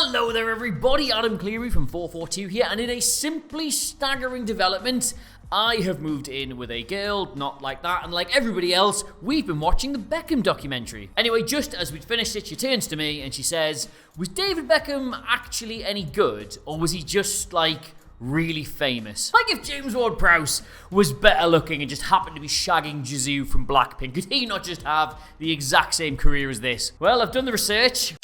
Hello there everybody, Adam Clery from FourFourTwo here, and in a simply staggering development, I have moved in with a girl, not like that, and like everybody else, we've been watching the Beckham documentary. Anyway, just as we'd finished it, she turns to me and she says, was David Beckham actually any good, or was he just like really famous? Like if James Ward-Prowse was better looking and just happened to be shagging Jisoo from Blackpink, could he not just have the exact same career as this? Well, I've done the research.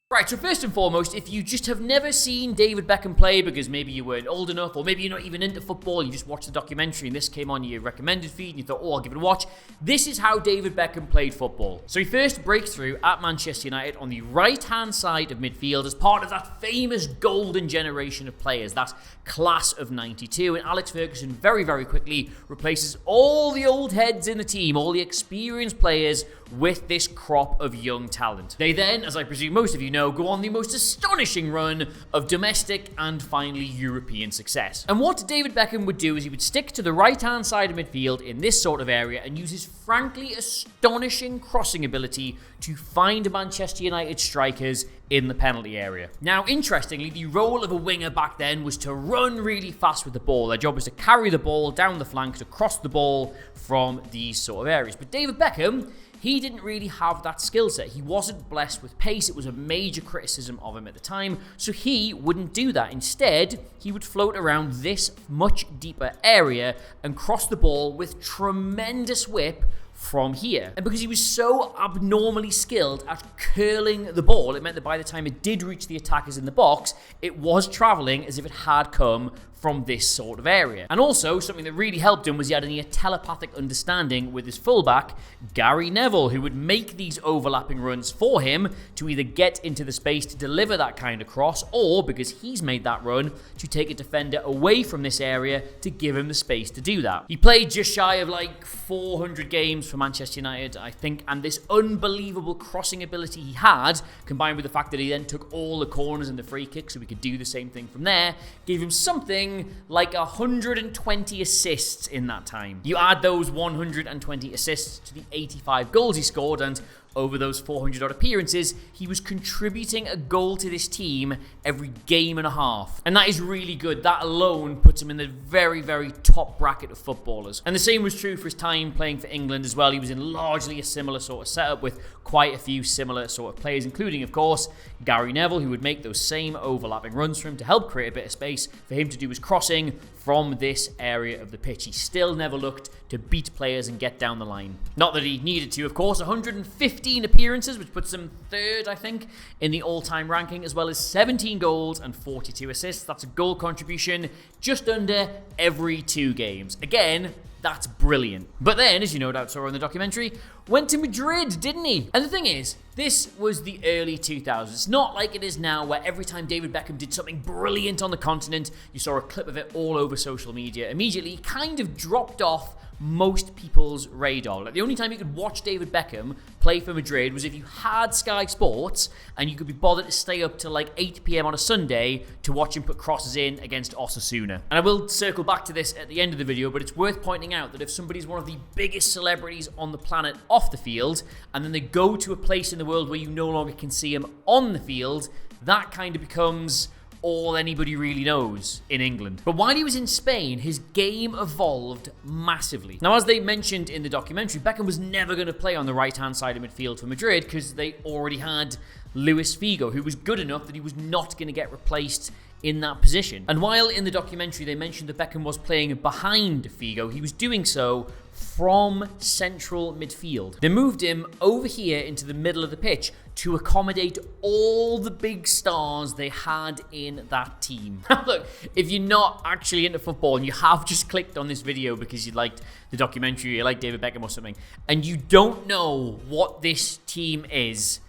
Right, so first and foremost, if you just have never seen David Beckham play because maybe you weren't old enough or maybe you're not even into football, you just watched the documentary and this came on your recommended feed and you thought, oh, I'll give it a watch. This is how David Beckham played football. So he first breaks through at Manchester United on the right-hand side of midfield as part of that famous golden generation of players, that class of 92. And Alex Ferguson very, very quickly replaces all the old heads in the team, all the experienced players with this crop of young talent. They then, as I presume most of you know, go on the most astonishing run of domestic and finally European success. And what David Beckham would do is he would stick to the right-hand side of midfield in this sort of area and use his frankly astonishing crossing ability to find Manchester United strikers in the penalty area. Now, interestingly, the role of a winger back then was to run really fast with the ball. Their job was to carry the ball down the flank to cross the ball from these sort of areas. But David Beckham, he didn't really have that skill set. He wasn't blessed with pace. It was a major criticism of him at the time, so he wouldn't do that. Instead, he would float around this much deeper area and cross the ball with tremendous whip from here. And because he was so abnormally skilled at curling the ball, it meant that by the time it did reach the attackers in the box, it was travelling as if it had come from this sort of area. And also, something that really helped him was he had a telepathic understanding with his fullback, Gary Neville, who would make these overlapping runs for him to either get into the space to deliver that kind of cross, or, because he's made that run, to take a defender away from this area to give him the space to do that. He played just shy of like 400 games for Manchester United, I think, and this unbelievable crossing ability he had, combined with the fact that he then took all the corners and the free kicks so we could do the same thing from there, gave him something like 120 assists in that time. You add those 120 assists to the 85 goals he scored, and over those 400 odd appearances, he was contributing a goal to this team every game and a half. And that is really good. That alone puts him in the very, very top bracket of footballers. And the same was true for his time playing for England as well. He was in largely a similar sort of setup with quite a few similar sort of players, including, of course, Gary Neville, who would make those same overlapping runs for him to help create a bit of space for him to do his crossing from this area of the pitch. He still never looked to beat players and get down the line. Not that he needed to, of course. 115 appearances, which puts him third, I think, in the all-time ranking, as well as 17 goals and 42 assists. That's a goal contribution just under every 2 games. Again, that's brilliant. But then, as you no doubt saw in the documentary, went to Madrid, didn't he? And the thing is, this was the early 2000s. It's not like it is now, where every time David Beckham did something brilliant on the continent, you saw a clip of it all over social media. Immediately, he kind of dropped off most people's radar. Like, the only time you could watch David Beckham play for Madrid was if you had Sky Sports and you could be bothered to stay up till like 8 p.m. on a Sunday to watch him put crosses in against Osasuna. And I will circle back to this at the end of the video, but it's worth pointing out that if somebody's one of the biggest celebrities on the planet off the field, and then they go to a place in the world where you no longer can see him on the field, that kind of becomes all anybody really knows in England. But while he was in Spain, his game evolved massively. Now, as they mentioned in the documentary, Beckham was never going to play on the right-hand side of midfield for Madrid because they already had Luis Figo, who was good enough that he was not going to get replaced in that position. And while in the documentary they mentioned that Beckham was playing behind Figo, he was doing so from central midfield. They moved him over here into the middle of the pitch to accommodate all the big stars they had in that team. Look, if you're not actually into football and you have just clicked on this video because you liked the documentary, you like David Beckham or something, and you don't know what this team is,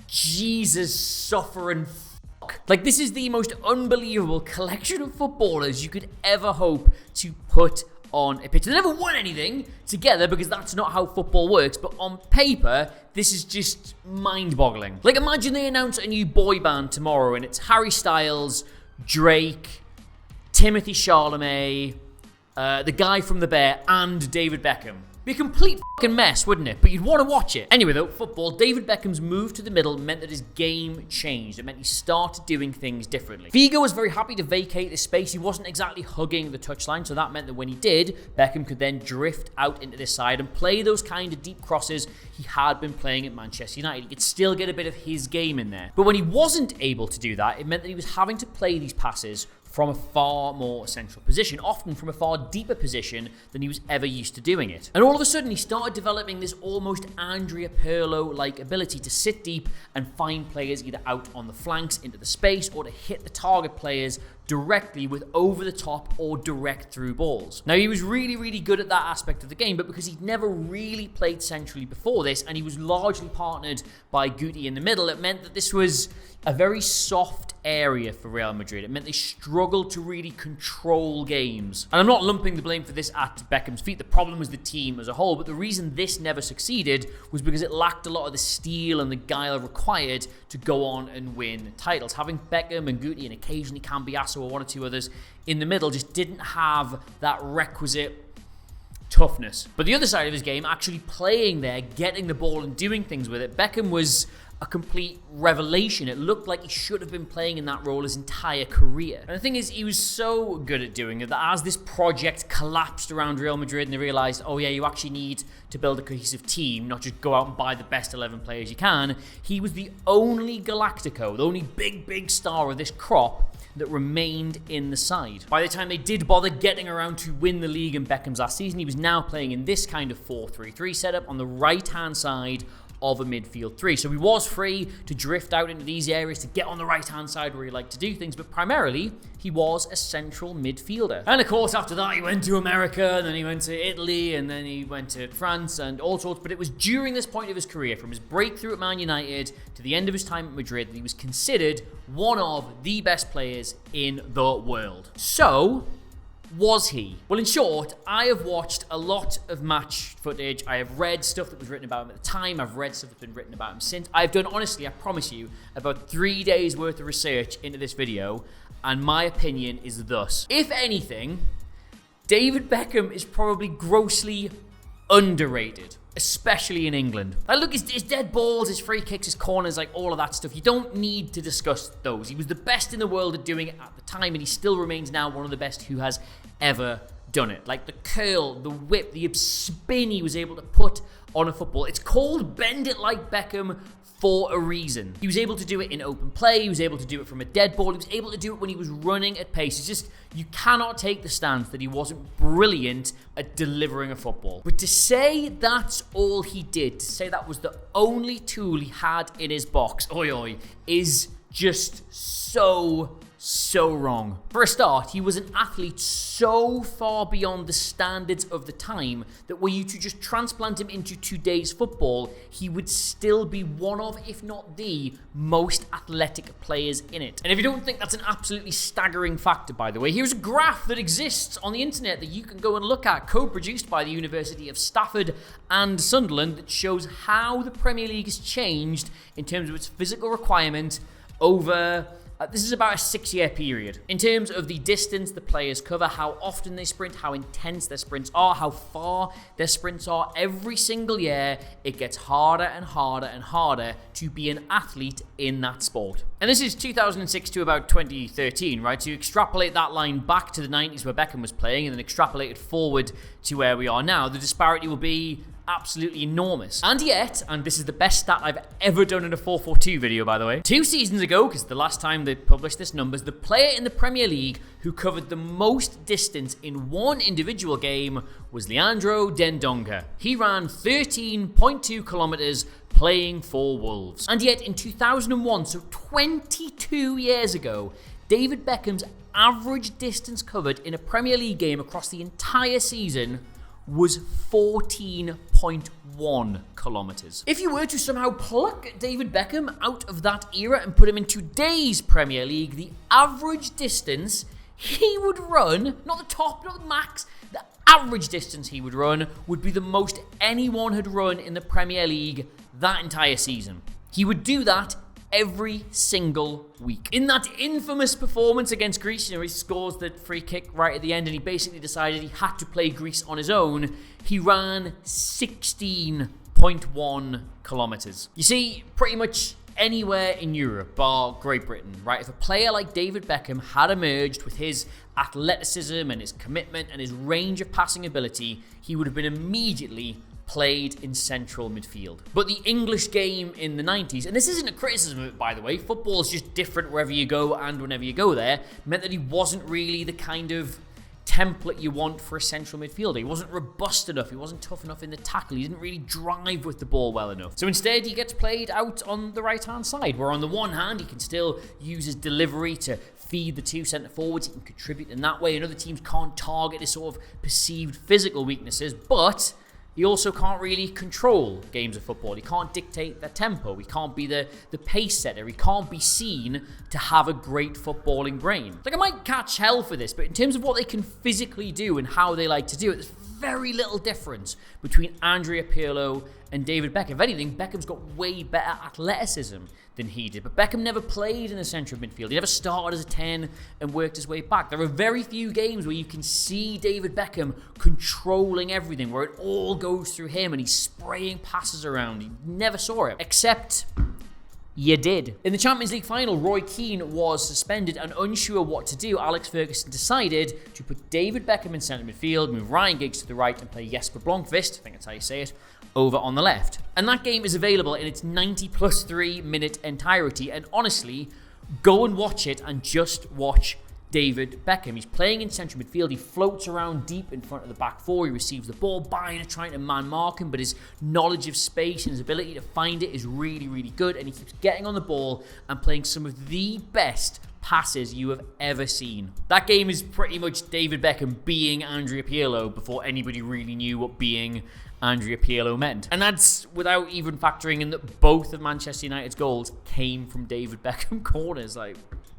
Jesus suffering fuck. Like, this is the most unbelievable collection of footballers you could ever hope to put on a pitch. They never won anything together because that's not how football works, but on paper, this is just mind-boggling. Like, imagine they announce a new boy band tomorrow and it's Harry Styles, Drake, Timothy Chalamet, the guy from The Bear, and David Beckham. Be a complete fucking mess, wouldn't it? But you'd want to watch it. Anyway though, football, David Beckham's move to the middle meant that his game changed. It meant he started doing things differently. Figo was very happy to vacate this space. He wasn't exactly hugging the touchline, so that meant that when he did, Beckham could then drift out into this side and play those kind of deep crosses he had been playing at Manchester United. He could still get a bit of his game in there. But when he wasn't able to do that, it meant that he was having to play these passes from a far more central position, often from a far deeper position than he was ever used to doing it. And all of a sudden, he started developing this almost Andrea Pirlo-like ability to sit deep and find players either out on the flanks into the space or to hit the target players directly with over-the-top or direct through balls. Now, he was really good at that aspect of the game, but because he'd never really played centrally before this, and he was largely partnered by Guti in the middle, it meant that this was a very soft area for Real Madrid. It meant they struggled to really control games. And I'm not lumping the blame for this at Beckham's feet. The problem was the team as a whole, but the reason this never succeeded was because it lacked a lot of the steel and the guile required to go on and win titles. Having Beckham and Guti and occasionally Cambiasso or one or two others in the middle just didn't have that requisite toughness. But the other side of his game, actually playing there, getting the ball and doing things with it, Beckham was a complete revelation. It looked like he should have been playing in that role his entire career. And the thing is, he was so good at doing it that as this project collapsed around Real Madrid and they realized, oh yeah, you actually need to build a cohesive team, not just go out and buy the best 11 players you can, he was the only Galactico, the only big star of this crop that remained in the side. By the time they did bother getting around to win the league in Beckham's last season, he was now playing in this kind of 4-3-3 setup on the right-hand side of a midfield three. So he was free to drift out into these areas to get on the right-hand side where he liked to do things, but primarily he was a central midfielder. And of course, after that, he went to America, and then he went to Italy, and then he went to France and all sorts. But it was during this point of his career, from his breakthrough at Man United to the end of his time at Madrid, that he was considered one of the best players in the world. So, was he? Well, in short, I have watched a lot of match footage. I have read stuff that was written about him at the time. I've read stuff that's been written about him since. I've done, honestly, I promise you, about 3 days worth of research into this video, and my opinion is thus. If anything, David Beckham is probably grossly underrated, especially in England. Like, look, his dead balls, his free kicks, his corners, like all of that stuff. You don't need to discuss those. He was the best in the world at doing it at the time, and he still remains now one of the best who has ever done it. Like the curl, the whip, the spin he was able to put on a football. It's called Bend It Like Beckham for a reason. He was able to do it in open play. He was able to do it from a dead ball. He was able to do it when he was running at pace. It's just, you cannot take the stance that he wasn't brilliant at delivering a football. But to say that's all he did, to say that was the only tool he had in his box, is just so wrong. For a start, he was an athlete so far beyond the standards of the time that were you to just transplant him into today's football, he would still be one of, if not the, most athletic players in it. And if you don't think that's an absolutely staggering factor, by the way, here's a graph that exists on the internet that you can go and look at, co-produced by the University of Stafford and Sunderland, that shows how the Premier League has changed in terms of its physical requirement over this is about a 6-year period. In terms of the distance the players cover, how often they sprint, how intense their sprints are, how far their sprints are, every single year, it gets harder and harder to be an athlete in that sport. And this is 2006 to about 2013, right? So you extrapolate that line back to the 90s where Beckham was playing and then extrapolate it forward to where we are now. The disparity will be absolutely enormous. And yet, and this is the best stat I've ever done in a 4-4-2 video, by the way, 2 seasons ago, because the last time they published this numbers, the player in the Premier League who covered the most distance in one individual game was Leandro Dendoncker. He ran 13.2 kilometers playing for Wolves. And yet in 2001, so 22 years ago, David Beckham's average distance covered in a Premier League game across the entire season was 14.1 kilometers. If you were to somehow pluck David Beckham out of that era and put him in today's Premier League, the average distance he would run, not the top, not the max, the average distance he would run would be the most anyone had run in the Premier League that entire season. He would do that every single week. In that infamous performance against Greece, he scores the free kick right at the end and he basically decided he had to play Greece on his own. He ran 16.1 kilometers. You see, pretty much anywhere in Europe, bar Great Britain, right? If a player like David Beckham had emerged with his athleticism and his commitment and his range of passing ability, he would have been immediately played in central midfield. But the English game in the 90s, and this isn't a criticism of it, by the way, football is just different wherever you go and whenever you go there, meant that he wasn't really the kind of template you want for a central midfielder. He wasn't robust enough, he wasn't tough enough in the tackle, he didn't really drive with the ball well enough. So instead he gets played out on the right hand side, where on the one hand he can still use his delivery to feed the two centre forwards, he can contribute in that way, and other teams can't target his sort of perceived physical weaknesses, but he also can't really control games of football. He can't dictate the tempo. He can't be the pace setter. He can't be seen to have a great footballing brain. Like, I might catch hell for this, but in terms of what they can physically do and how they like to do it, there's very little difference between Andrea Pirlo and David Beckham. If anything, Beckham's got way better athleticism than he did. But Beckham never played in the centre of midfield. He never started as a 10 and worked his way back. There are very few games where you can see David Beckham controlling everything, where it all goes through him and he's spraying passes around. You never saw it. Except you did. In the Champions League final, Roy Keane was suspended, and unsure what to do, Alex Ferguson decided to put David Beckham in centre midfield, move Ryan Giggs to the right, and play Jesper Blomqvist, I think that's how you say it, over on the left. And that game is available in its 90+3 minute entirety, and honestly, go and watch it and just watch David Beckham. He's playing in central midfield. He floats around deep in front of the back four. He receives the ball. Bayern are trying to man mark him, but his knowledge of space and his ability to find it is really, really good. And he keeps getting on the ball and playing some of the best passes you have ever seen. That game is pretty much David Beckham being Andrea Pirlo before anybody really knew what being Andrea Pirlo meant. And that's without even factoring in that both of Manchester United's goals came from David Beckham corners.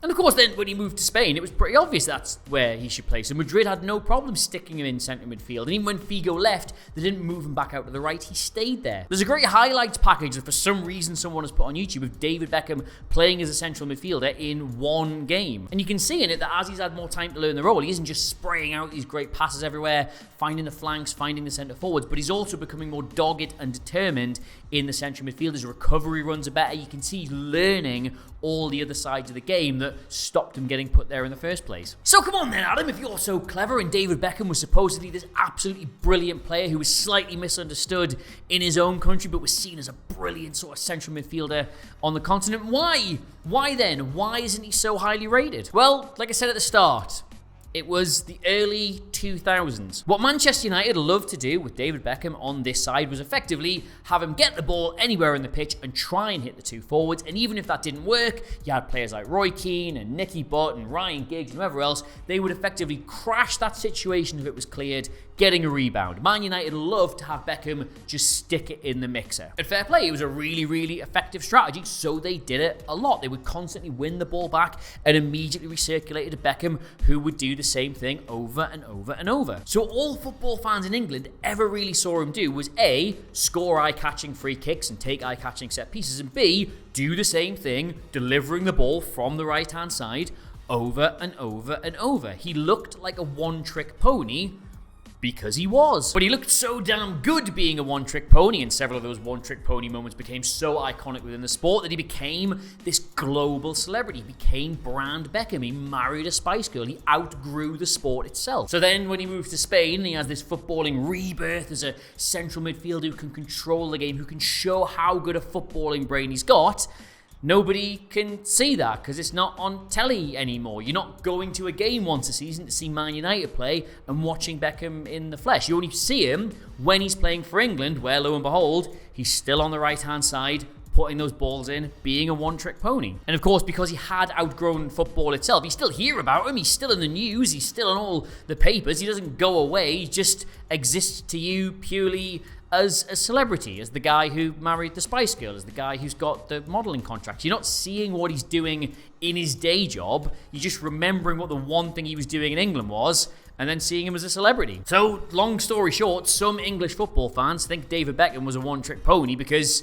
And of course, then when he moved to Spain, it was pretty obvious that's where he should play. So Madrid had no problem sticking him in centre midfield. And even when Figo left, they didn't move him back out to the right. He stayed there. There's a great highlights package that for some reason someone has put on YouTube of David Beckham playing as a central midfielder in one game. And you can see in it that as he's had more time to learn the role, he isn't just spraying out these great passes everywhere, finding the flanks, finding the centre forwards, but he's also becoming more dogged and determined in the central midfield. His recovery runs are better. You can see he's learning all the other sides of the game that stopped him getting put there in the first place. So come on then, Adam, if you're so clever and David Beckham was supposedly this absolutely brilliant player who was slightly misunderstood in his own country but was seen as a brilliant sort of central midfielder on the continent, why? Why then? Why isn't he so highly rated? Well, like I said at the start, it was the early 2000s. What Manchester United loved to do with David Beckham on this side was effectively have him get the ball anywhere in the pitch and try and hit the two forwards. And even if that didn't work, you had players like Roy Keane and Nicky Butt and Ryan Giggs and whoever else. They would effectively crash that situation if it was cleared, getting a rebound. Man United loved to have Beckham just stick it in the mixer. At fair play, it was a really, really effective strategy, so they did it a lot. They would constantly win the ball back and immediately recirculate it to Beckham, who would do the same thing over and over and over. So all football fans in England ever really saw him do was A, score eye-catching free kicks and take eye-catching set pieces, and B, do the same thing, delivering the ball from the right-hand side over and over and over. He looked like a one-trick pony, because he was. But he looked so damn good being a one-trick pony, and several of those one-trick pony moments became so iconic within the sport that he became this global celebrity. He became brand Beckham. He married a Spice Girl. He outgrew the sport itself. So then when he moved to Spain, he has this footballing rebirth as a central midfielder who can control the game, who can show how good a footballing brain he's got. Nobody can see that because it's not on telly anymore. You're not going to a game once a season to see Man United play and watching Beckham in the flesh. You only see him when he's playing for England, where lo and behold, he's still on the right-hand side, putting those balls in, being a one-trick pony. And of course, because he had outgrown football itself, you still hear about him, he's still in the news, he's still on all the papers, he doesn't go away, he just exists to you purely as a celebrity, as the guy who married the Spice Girl, as the guy who's got the modelling contract. You're not seeing what he's doing in his day job, you're just remembering what the one thing he was doing in England was, and then seeing him as a celebrity. So, long story short, some English football fans think David Beckham was a one-trick pony because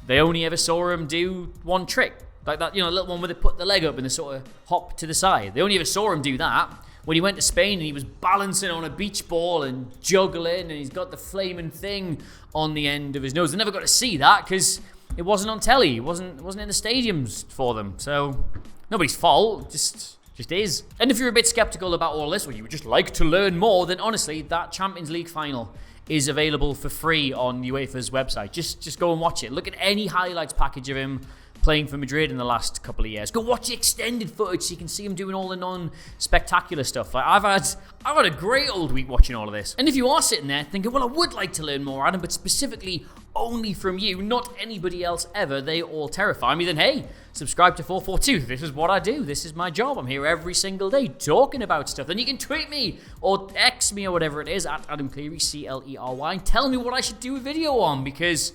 they only ever saw him do one trick. Like that, little one where they put the leg up and they sort of hop to the side. They only ever saw him do that when he went to Spain and he was balancing on a beach ball and juggling, and he's got the flaming thing on the end of his nose. They never got to see that because it wasn't on telly. It wasn't in the stadiums for them. So nobody's fault. Just is. And if you're a bit skeptical about all this, or you would just like to learn more, then honestly, that Champions League final is available for free on UEFA's website. Just go and watch it. Look at any highlights package of him playing for Madrid in the last couple of years. Go watch the extended footage so you can see him doing all the non-spectacular stuff. Like I've had a great old week watching all of this. And if you are sitting there thinking, well, I would like to learn more, Adam, but specifically only from you, not anybody else ever, they all terrify me, then hey, subscribe to 442. This is what I do. This is my job. I'm here every single day talking about stuff. Then you can tweet me or X me or whatever it is at Adam Clery, Clery. Tell me what I should do a video on, because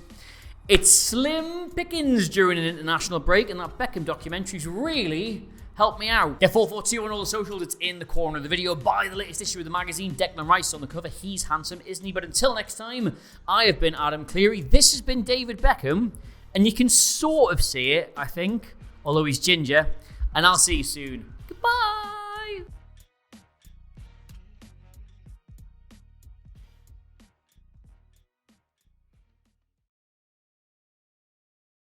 it's slim pickings during an international break, and that Beckham documentary's really helped me out. Yeah, 442 on all the socials. It's in the corner of the video. Buy the latest issue of the magazine. Declan Rice on the cover. He's handsome, isn't he? But until next time, I have been Adam Clery. This has been David Beckham, and you can sort of see it, I think, although he's ginger. And I'll see you soon. Goodbye.